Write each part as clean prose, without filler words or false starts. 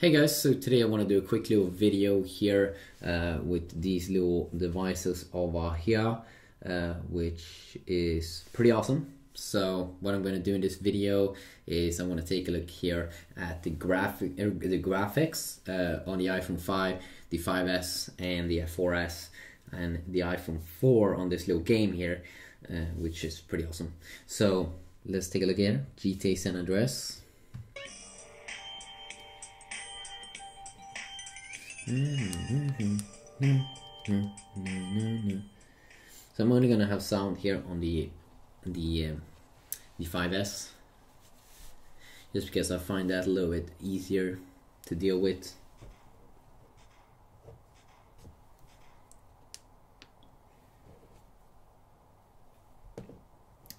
Hey guys, so today I want to do a quick little video here with these little devices over here, which is pretty awesome. So what I'm going to do in this video is I want to take a look here at the graphics on the iPhone 5, the 5S and the 4S and the iPhone 4 on this little game here, which is pretty awesome. So let's take a look here. GTA San Andreas. So I'm only gonna have sound here on the 5S, just because I find that a little bit easier to deal with.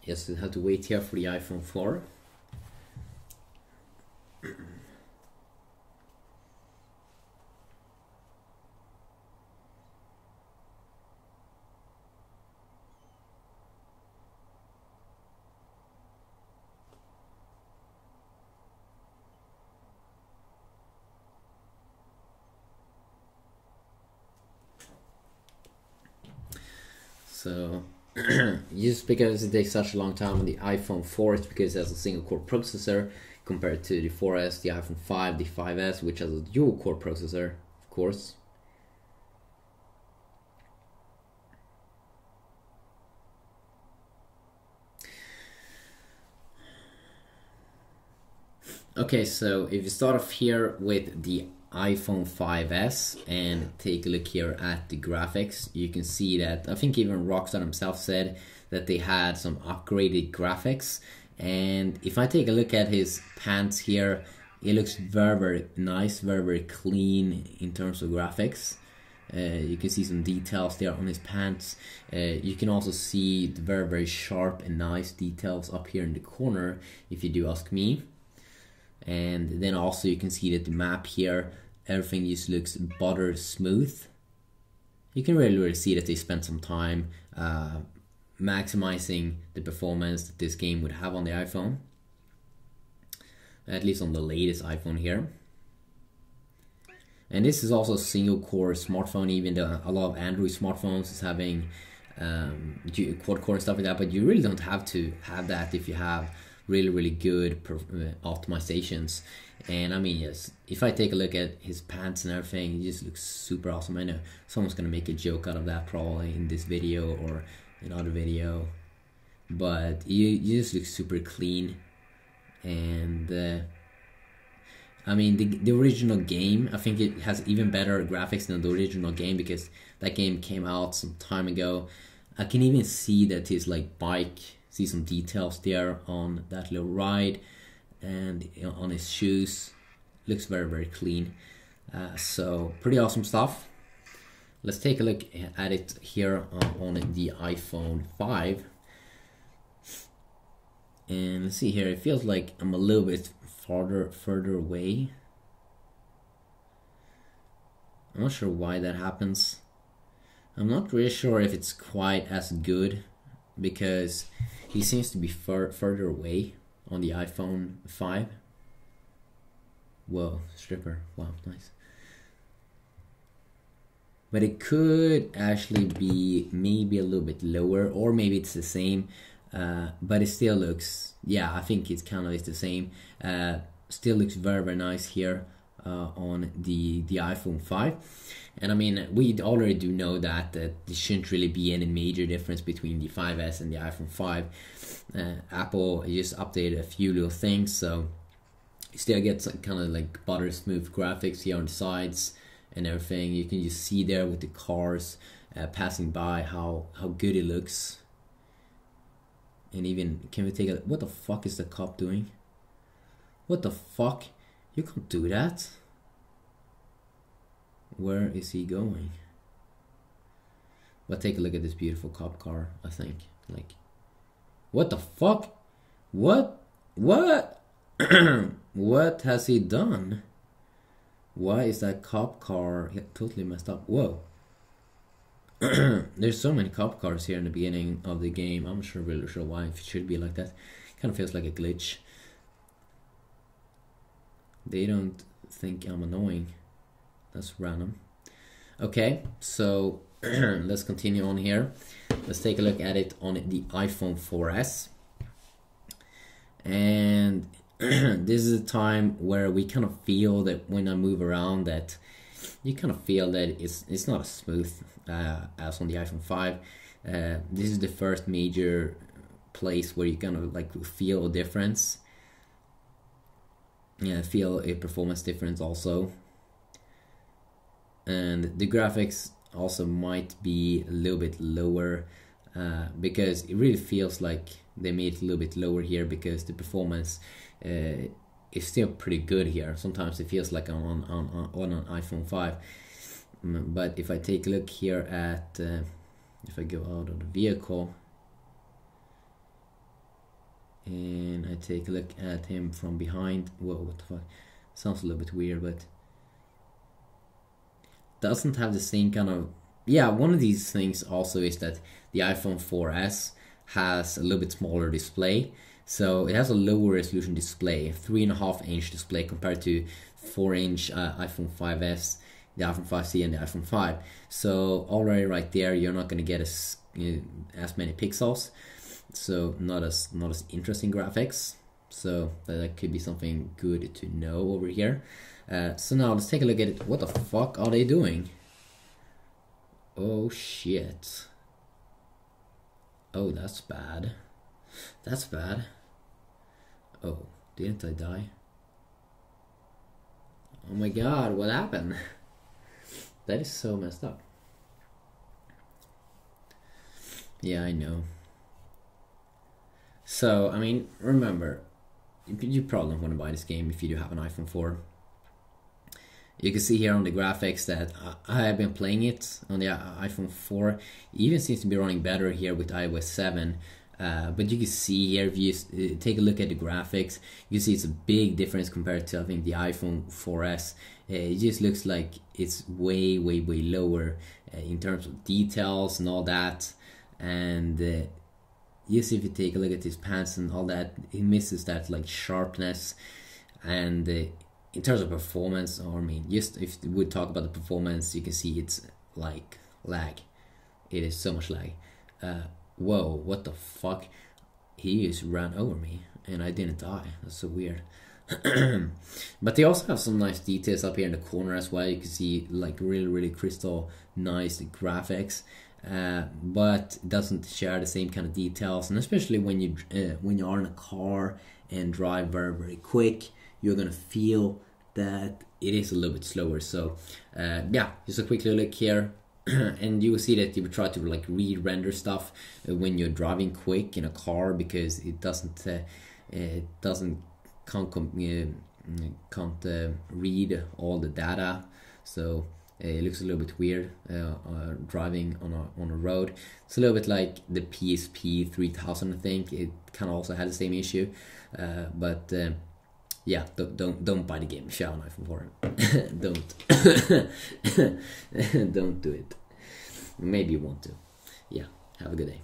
Yes, I have to wait here for the iPhone 4. So just because it takes such a long time on the iPhone 4, it's because it has a single core processor compared to the 4S, the iPhone 5, the 5S, which has a dual core processor, of course. Okay, so if you start off here with the iPhone 5S and take a look here at the graphics, you can see that I think even Rockstar himself said that they had some upgraded graphics. And if I take a look at his pants here, it looks very, very nice, very, very clean in terms of graphics. You can see some details there on his pants. You can also see the very, very sharp and nice details up here in the corner, if you do ask me. And then also you can see that the map here, everything just looks butter smooth. You can really see that they spent some time maximizing the performance that this game would have on the iPhone, at least on the latest iPhone here. And this is also a single core smartphone, even though a lot of Android smartphones is having quad core and stuff like that, but you really don't have to have that if you have really good optimizations. And I mean, yes, if I take a look at his pants and everything, he just looks super awesome. I know someone's gonna make a joke out of that probably in this video or another video, but you just look super clean. And I mean, the original game, I think it has even better graphics than the original game, because that game came out some time ago. I can even see that his like bike, see some details there on that little ride, and on his shoes, looks very clean. So pretty awesome stuff. Let's take a look at it here on the iPhone 5. And let's see here, it feels like I'm a little bit further away. I'm not sure why that happens. I'm not really sure if it's quite as good, because he seems to be further away on the iPhone 5. Whoa, stripper. Wow, nice. But it could actually be maybe a little bit lower, or maybe it's the same. But it still looks, yeah, I think it's kind of is the same. Still looks very nice here on the iPhone 5. And I mean, we already do know that there shouldn't really be any major difference between the 5S and the iPhone 5. Apple just updated a few little things, so you still get some kind of like butter smooth graphics here on the sides and everything. You can just see there with the cars passing by how good it looks. And even, can we take a, what the fuck is the cop doing? What the fuck? You can't do that. Where is he going? But take a look at this beautiful cop car, I think. Like, what the fuck? What? What has he done? Why is that cop car totally messed up? Whoa. There's so many cop cars here in the beginning of the game. I'm not really sure why it should be like that. Kind of feels like a glitch. They don't think I'm annoying. That's random. Okay, so let's continue on here. Let's take a look at it on the iPhone 4S. And this is a time where we kind of feel that when I move around, that you kind of feel that it's not as smooth as on the iPhone 5. This is the first major place where you kind of like feel a difference. Yeah, feel a performance difference also. And the graphics also might be a little bit lower because it really feels like they made it a little bit lower here because the performance is still pretty good here. Sometimes it feels like I'm on an iPhone 5. But if I take a look here at, if I go out of the vehicle and I take a look at him from behind, whoa, what the fuck? Sounds a little bit weird, but doesn't have the same kind of, yeah, one of these things also is that the iPhone 4S has a little bit smaller display, so it has a lower resolution display, 3.5-inch display compared to 4-inch iPhone 5S, the iPhone 5C and the iPhone 5. So already right there you're not going to get as many pixels, so not as interesting graphics. So that could be something good to know over here. So now let's take a look at it. What the fuck are they doing? Oh shit. Oh, that's bad. That's bad. Oh, didn't I die? Oh my god, what happened? That is so messed up. Yeah, I know. So, I mean, remember, you probably don't want to buy this game if you do have an iPhone 4. You can see here on the graphics that I have been playing it on the iPhone 4. It even seems to be running better here with iOS 7. But you can see here, if you take a look at the graphics, you see it's a big difference compared to, I think, the iPhone 4S. It just looks like it's way lower in terms of details and all that. And yes, if you take a look at his pants and all that, it misses that like sharpness. And in terms of performance, or I mean, just if we would talk about the performance, you can see it's like lag. It is so much lag. Whoa, what the fuck? He just ran over me and I didn't die. That's so weird. But they also have some nice details up here in the corner as well. You can see like really crystal nice graphics. But it doesn't share the same kind of details, and especially when you are in a car and drive very quick, you're gonna feel that it is a little bit slower. So yeah, just a quick little look here. And you will see that you will try to like re-render stuff when you're driving quick in a car, because it can't read all the data. So it looks a little bit weird driving on a road. It's a little bit like the PSP 3000, I think. It kind of also had the same issue, but yeah, don't buy the game. Share an iPhone 4. Don't do it. Maybe you want to. Yeah, have a good day.